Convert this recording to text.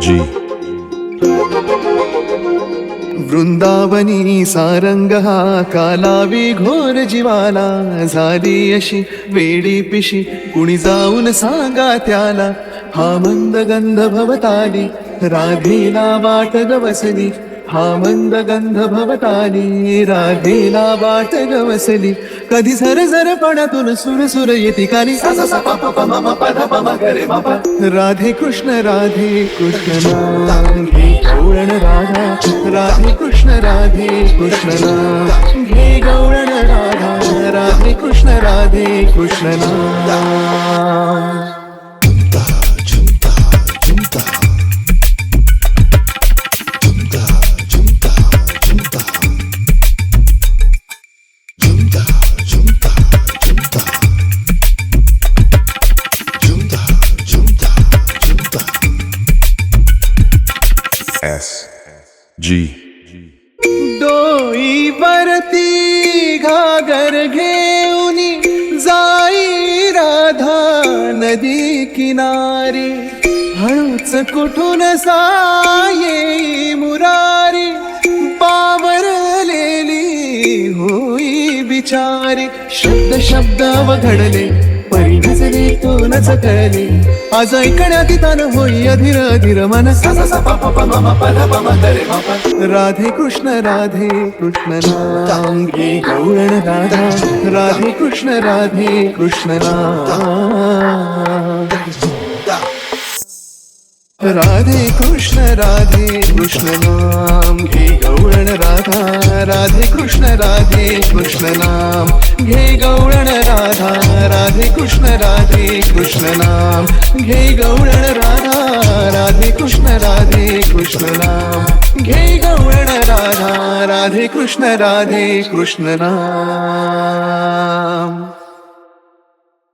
जी वृंदावनी सारंग हा कालावी घोर जीवाला झाली अशी वेडी पिशी कुणी जाऊन सांगा त्याला हा मंद गंध भवताली राधेला वाट गवसली हा मंद गंध भवताली राधेला वाट गवसली कधी झर झर पणातून सुर सुर येती काली सा सा सा पा पा पा मा मा पा धा पा मा गा रे मा पा राधे कृष्ण नाम घे गवळण राधा राधे कृष्ण नाम घे गवळण राधा राधे कृष्ण नाम S G डोई वरती घागर घेऊनी जाई राधा नदी किनारी हळूच कुठून साये मुरारी पावरलेली होई बिचारी शब्द शब्द अवघडले परी नजरे तूनच कळले आज ऐकण्यात तान होई अधीर अधीर मन सा सा सा पा पा पा मा मा पा धा पा मा गा रे मा पा राधे कृष्ण नाम घे गवळण राधा राधे कृष्ण नाम राधे कृष्ण नाम घे गवळण राधा राधे कृष्ण नाम घे गवळण राधा राधे कृष्ण नाम घे गवळण राधा राधे कृष्ण नाम घे गवळण राधा राधे कृष्ण नाम